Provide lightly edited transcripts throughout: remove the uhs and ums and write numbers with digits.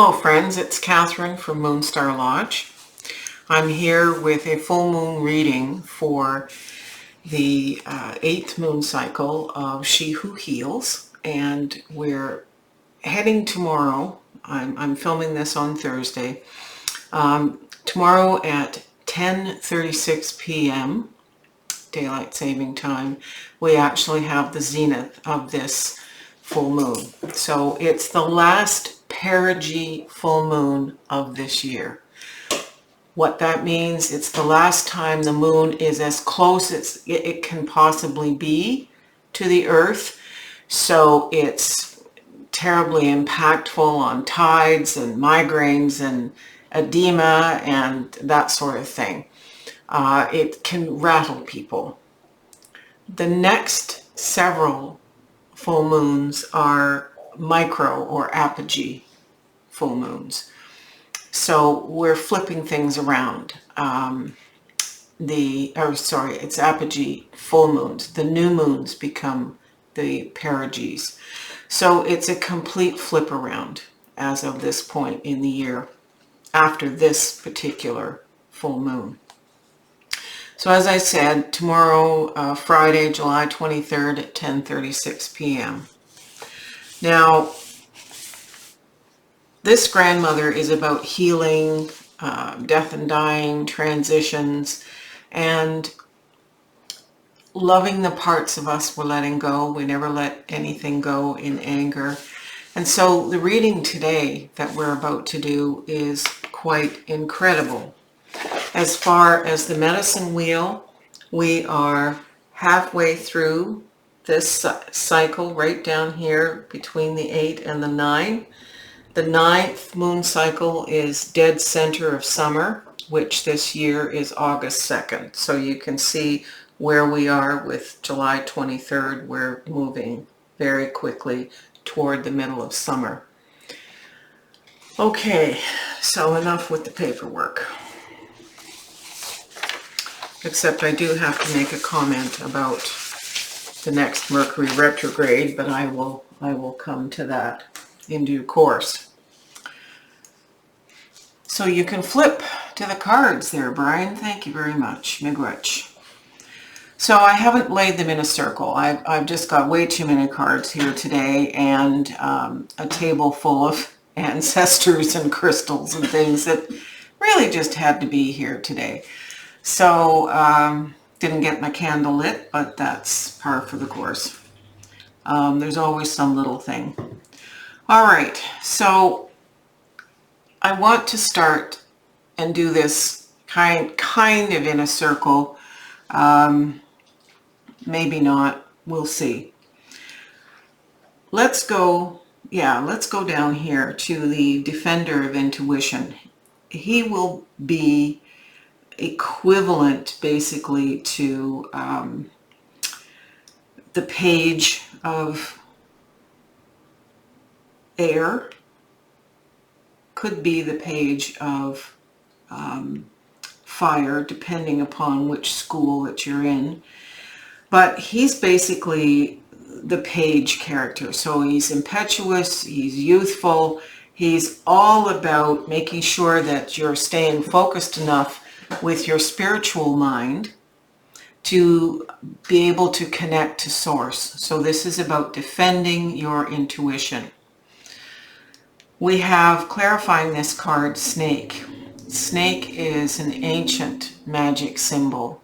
Hello friends, it's Catherine from Moonstar Lodge. I'm here with a full moon reading for the 8th moon cycle of She Who Heals, and we're heading tomorrow. I'm filming this on Thursday. Tomorrow at 10:36 p.m. Daylight Saving Time, we actually have the zenith of this full moon. So it's the last perigee full moon of this year. What that means, it's the last time the moon is as close as it can possibly be to the earth. So it's terribly impactful on tides and migraines and edema and that sort of thing. It can rattle people. The next several full moons are micro or apogee full moons. So we're flipping things around. It's apogee full moons. The new moons become the perigees. So it's a complete flip around as of this point in the year after this particular full moon. So as I said, tomorrow, Friday, July 23rd at 10:36 p.m. Now, this grandmother is about healing, death and dying, transitions, and loving the parts of us we're letting go. We never let anything go in anger. And so the reading today that we're about to do is quite incredible. As far as the medicine wheel, we are halfway through this cycle right down here between the 8 and the 9. The 9th moon cycle is dead center of summer, which this year is August 2nd. So you can see where we are with July 23rd. We're moving very quickly toward the middle of summer. Okay, so enough with the paperwork. Except I do have to make a comment about the next Mercury retrograde, but I will come to that in due course. So you can flip to the cards there, Brian. Thank you very much. Miigwech. So I haven't laid them in a circle. I've just got way too many cards here today, and a table full of ancestors and crystals and things that really just had to be here today. So didn't get my candle lit, but that's par for the course. There's always some little thing. All right, so I want to start and do this kind of in a circle. Maybe not. We'll see. Let's go down here to the Defender of Intuition. He will be equivalent basically to the Page of Air, could be the Page of Fire, depending upon which school that you're in. But he's basically the Page character. So he's impetuous, he's youthful, he's all about making sure that you're staying focused enough with your spiritual mind to be able to connect to source. So this is about defending your intuition. We have, clarifying this card, Snake. Snake is an ancient magic symbol.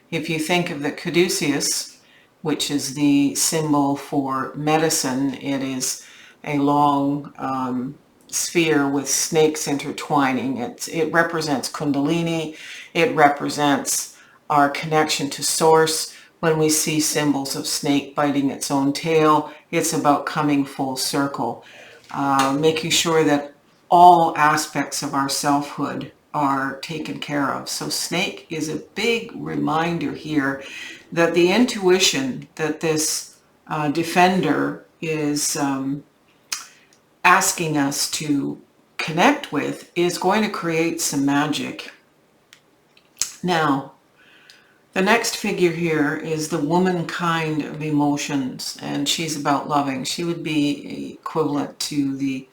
If you think of the caduceus, which is the symbol for medicine, it is a long sphere with snakes intertwining. It represents Kundalini. It represents our connection to source. When we see symbols of snake biting its own tail, it's about coming full circle, making sure that all aspects of our selfhood are taken care of. So snake is a big reminder here that the intuition that this defender is asking us to connect with is going to create some magic. Now, the next figure here is the womankind of emotions, and she's about loving. She would be equivalent to the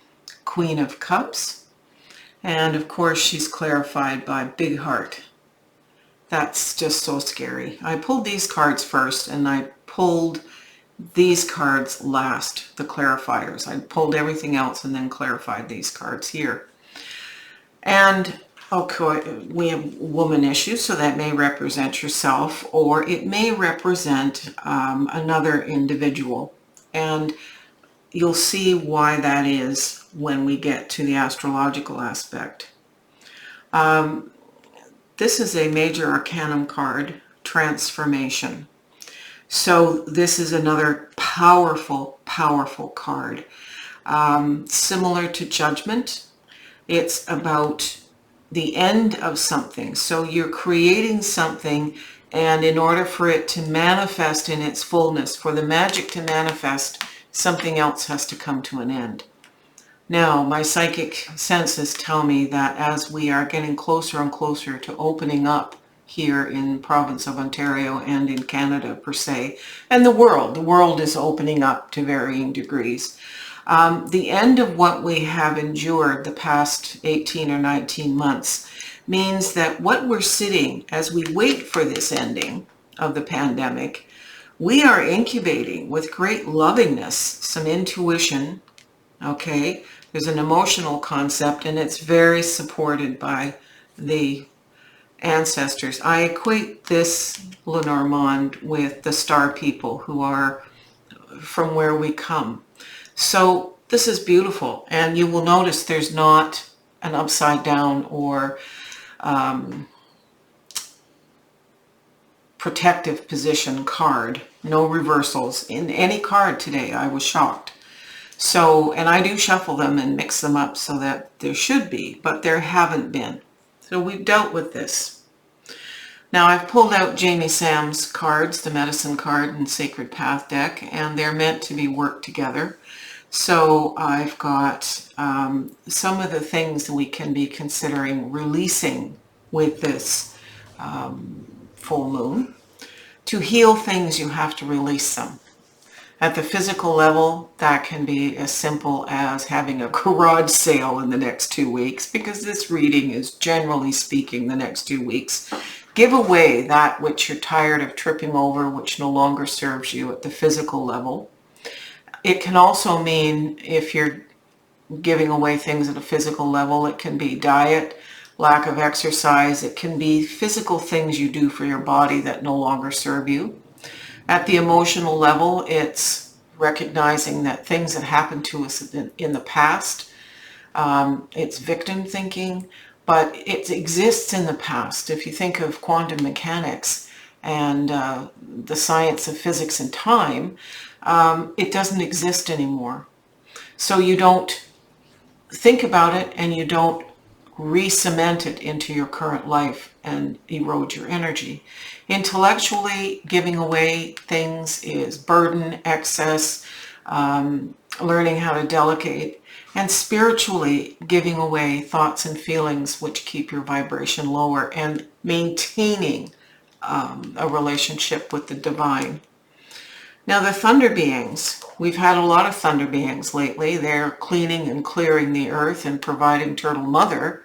Queen of Cups. And of course, she's clarified by Big Heart. That's just so scary. I pulled these cards first, and I pulled these cards last, the clarifiers. I pulled everything else and then clarified these cards here. And okay, we have woman issues, so that may represent yourself, or it may represent another individual. And you'll see why that is when we get to the astrological aspect. This is a major arcanum card, Transformation. So this is another powerful, powerful card. Similar to Judgment, it's about the end of something. So you're creating something, and in order for it to manifest in its fullness, for the magic to manifest, something else has to come to an end. Now, my psychic senses tell me that as we are getting closer and closer to opening up here in the province of Ontario and in Canada per se, and the world is opening up to varying degrees. The end of what we have endured the past 18 or 19 months means that what we're sitting as we wait for this ending of the pandemic, we are incubating with great lovingness, some intuition, okay? There's an emotional concept, and it's very supported by the ancestors. I equate this Lenormand with the star people who are from where we come. So this is beautiful, and you will notice there's not an upside down or protective position card. No reversals in any card today. I was shocked. So, and I do shuffle them and mix them up so that there should be, but there haven't been. So we've dealt with this. Now I've pulled out Jamie Sam's cards, the Medicine card and Sacred Path deck, and they're meant to be worked together. So I've got some of the things that we can be considering releasing with this full moon. To heal things, you have to release them. At the physical level, that can be as simple as having a garage sale in the next 2 weeks, because this reading is generally speaking the next 2 weeks. Give away that which you're tired of tripping over, which no longer serves you at the physical level. It can also mean, if you're giving away things at a physical level, it can be diet, lack of exercise. It can be physical things you do for your body that no longer serve you. At the emotional level, it's recognizing that things that happened to us in the past, it's victim thinking, but it exists in the past. If you think of quantum mechanics and the science of physics and time, it doesn't exist anymore. So you don't think about it, and you don't re-cement it into your current life and erode your energy. Intellectually, giving away things is burden, excess, learning how to delegate, and spiritually giving away thoughts and feelings which keep your vibration lower and maintaining a relationship with the divine. Now the thunder beings, we've had a lot of thunder beings lately. They're cleaning and clearing the earth and providing Turtle Mother,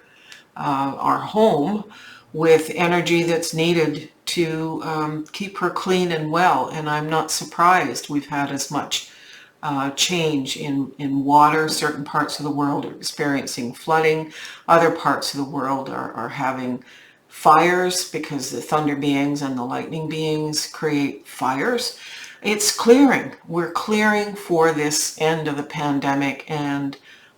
our home, with energy that's needed to keep her clean and well. And I'm not surprised we've had as much change in water. Certain parts of the world are experiencing flooding. Other parts of the world are having fires because the thunder beings and the lightning beings create fires. It's clearing. We're clearing for this end of the pandemic and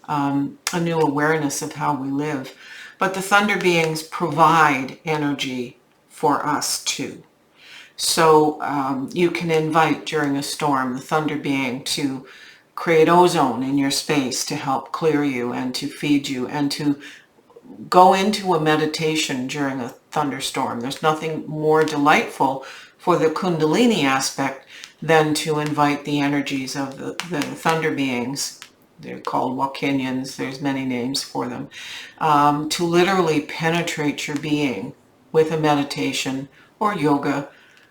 a new awareness of how we live. But the thunder beings provide energy for us too. So you can invite during a storm the thunder being to create ozone in your space to help clear you and to feed you and to go into a meditation during a thunderstorm. There's nothing more delightful for the Kundalini aspect than to invite the energies of the thunder beings. They're called Wakinians, there's many names for them, to literally penetrate your being with a meditation or yoga,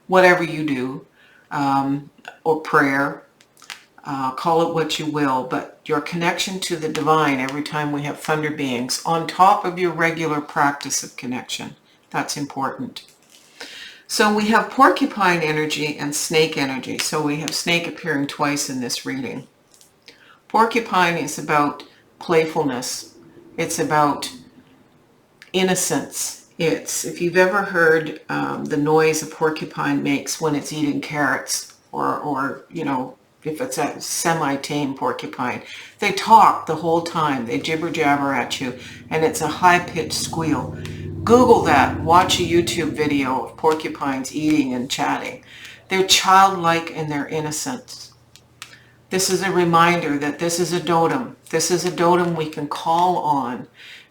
whatever you do, or prayer, call it what you will, but your connection to the divine every time we have thunder beings on top of your regular practice of connection. That's important. So we have porcupine energy and snake energy. So we have snake appearing twice in this reading. Porcupine is about playfulness. It's about innocence. It's, if you've ever heard the noise a porcupine makes when it's eating carrots, or you know, if it's a semi-tame porcupine, they talk the whole time. They jibber jabber at you, and it's a high-pitched squeal. Google that. Watch a YouTube video of porcupines eating and chatting. They're childlike in their innocence. This is a reminder that this is a totem. This is a totem we can call on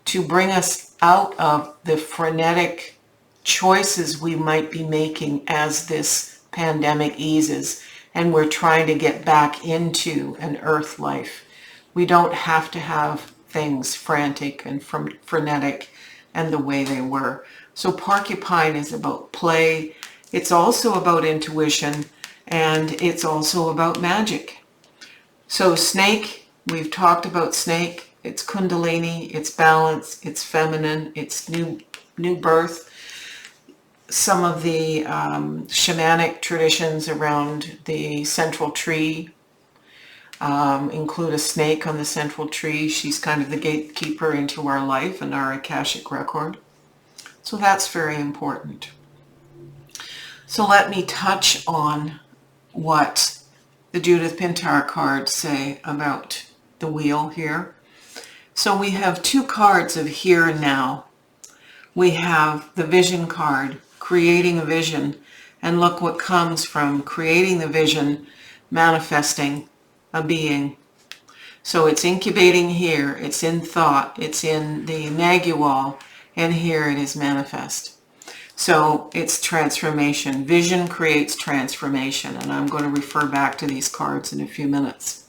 to bring us out of the frenetic choices we might be making as this pandemic eases and we're trying to get back into an earth life. We don't have to have things frantic and frenetic and the way they were. So porcupine is about play. It's also about intuition, and it's also about magic. So snake, we've talked about snake. It's kundalini, it's balance, it's feminine, it's new birth. Some of the shamanic traditions around the central tree include a snake on the central tree. She's kind of the gatekeeper into our life and our Akashic record. So that's very important. So let me touch on what the Judith Pintar cards say about the wheel here. So we have two cards of here and now. We have the vision card, creating a vision, and look what comes from creating the vision, manifesting a being. So it's incubating here, it's in thought, it's in the Nagual, and here it is manifest. So it's transformation. Vision creates transformation, and I'm going to refer back to these cards in a few minutes.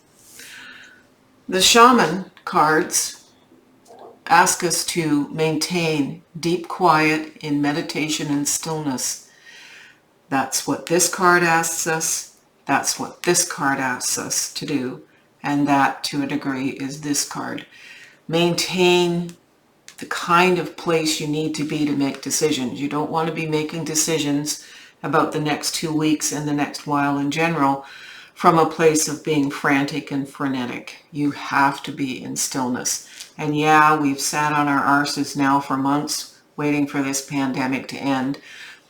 The shaman cards ask us to maintain deep quiet in meditation and stillness. That's what this card asks us. That's what this card asks us to do. And that, to a degree, is this card. Maintain the kind of place you need to be to make decisions. You don't want to be making decisions about the next 2 weeks and the next while in general from a place of being frantic and frenetic. You have to be in stillness. And yeah, we've sat on our arses now for months waiting for this pandemic to end,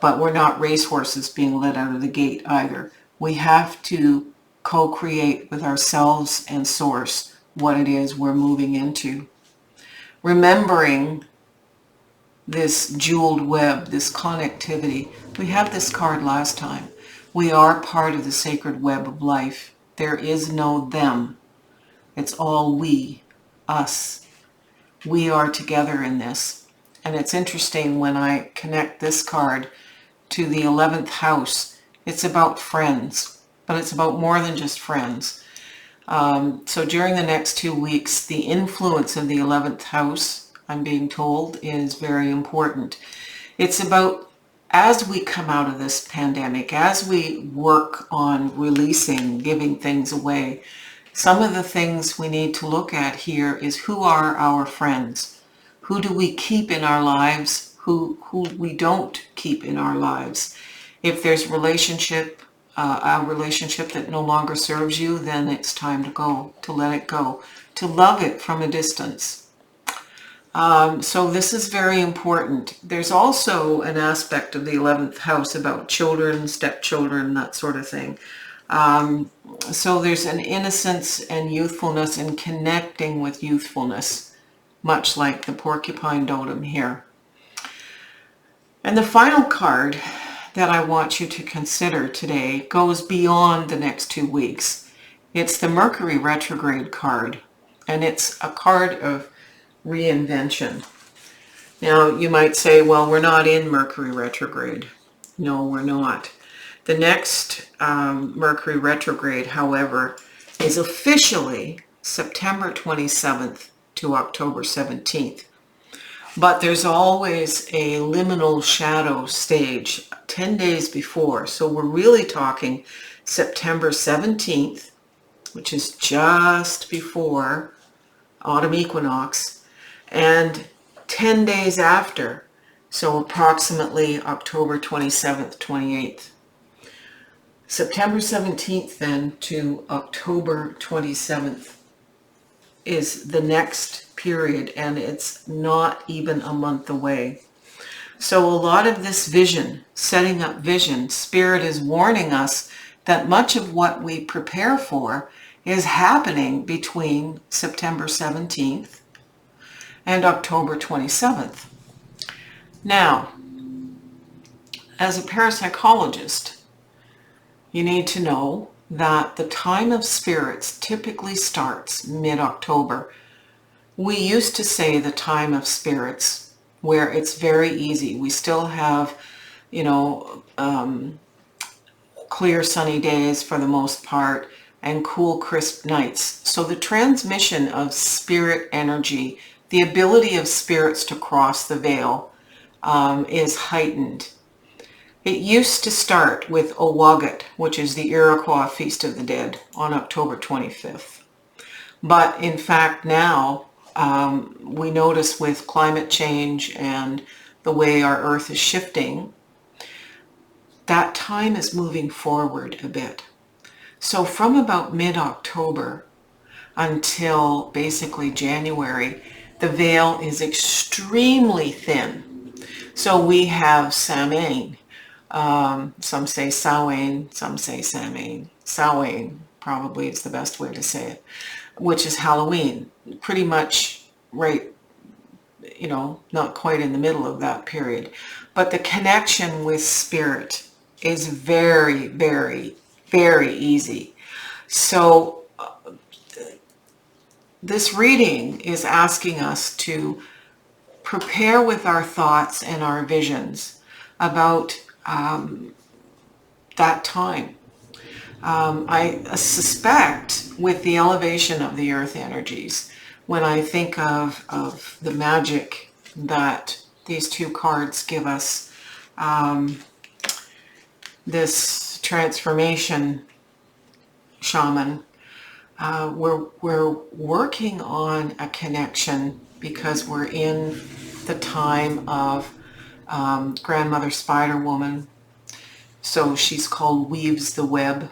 but we're not racehorses being let out of the gate either. We have to co-create with ourselves and source what it is we're moving into. Remembering this jeweled web, this connectivity. We had this card last time. We are part of the sacred web of life. There is no them. It's all we, us. We are together in this. And it's interesting when I connect this card to the 11th house. It's about friends, but it's about more than just friends. So during the next 2 weeks, the influence of the 11th house, I'm being told, is very important. It's about, as we come out of this pandemic, as we work on releasing, giving things away, some of the things we need to look at here is who are our friends? Who do we keep in our lives? Who we don't keep in our lives? If there's a relationship that no longer serves you, then it's time to go, to let it go, to love it from a distance. So this is very important. There's also an aspect of the 11th house about children, stepchildren, that sort of thing. So there's an innocence and youthfulness and connecting with youthfulness, much like the porcupine totem here. And the final card that I want you to consider today goes beyond the next 2 weeks. It's the Mercury retrograde card, and it's a card of reinvention. Now, you might say, well, we're not in Mercury retrograde. No, we're not. The next Mercury retrograde, however, is officially September 27th to October 17th. But there's always a liminal shadow stage 10 days before. So we're really talking September 17th, which is just before autumn equinox, and 10 days after, so approximately October 27th, 28th. September 17th then to October 27th is the next period, and it's not even a month away. So a lot of this vision, setting up vision, Spirit is warning us that much of what we prepare for is happening between September 17th and October 27th. Now, as a parapsychologist, you need to know that the time of spirits typically starts mid-October. We used to say the time of spirits where it's very easy. We still have, clear sunny days for the most part and cool crisp nights. So the transmission of spirit energy, the ability of spirits to cross the veil, is heightened. It used to start with Owagat, which is the Iroquois Feast of the Dead, on October 25th. But in fact now, we notice with climate change and the way our Earth is shifting, that time is moving forward a bit. So from about mid-October until basically January, the veil is extremely thin. So we have Samhain. Some say Samhain, some say Samhain. Samhain probably is the best way to say it, which is Halloween. Pretty much right, not quite in the middle of that period. But the connection with spirit is very, very, very easy. So this reading is asking us to prepare with our thoughts and our visions about that time. I suspect with the elevation of the earth energies, when I think of the magic that these two cards give us, this transformation shaman, we're working on a connection because we're in the time of Grandmother Spider Woman. So she's called Weaves the Web.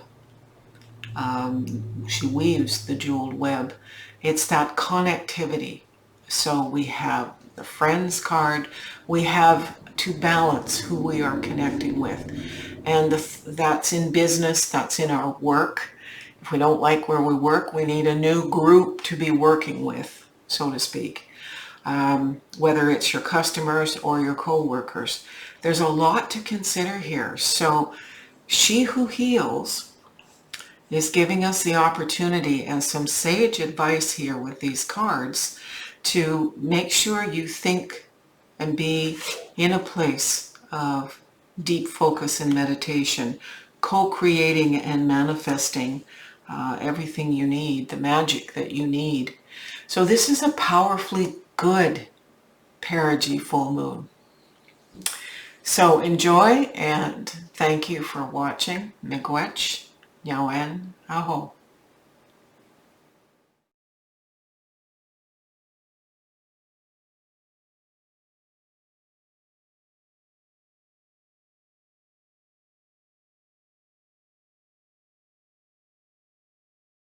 She weaves the jeweled web. It's that connectivity. So we have the Friends card. We have to balance who we are connecting with. And that's in business, that's in our work. If we don't like where we work, we need a new group to be working with, so to speak. Whether it's your customers or your co-workers. There's a lot to consider here. So She Who Heals is giving us the opportunity and some sage advice here with these cards to make sure you think and be in a place of deep focus and meditation, co-creating and manifesting everything you need, the magic that you need. So this is a powerfully good perigee full moon. So enjoy and thank you for watching. Miigwech, Nyawen, Aho.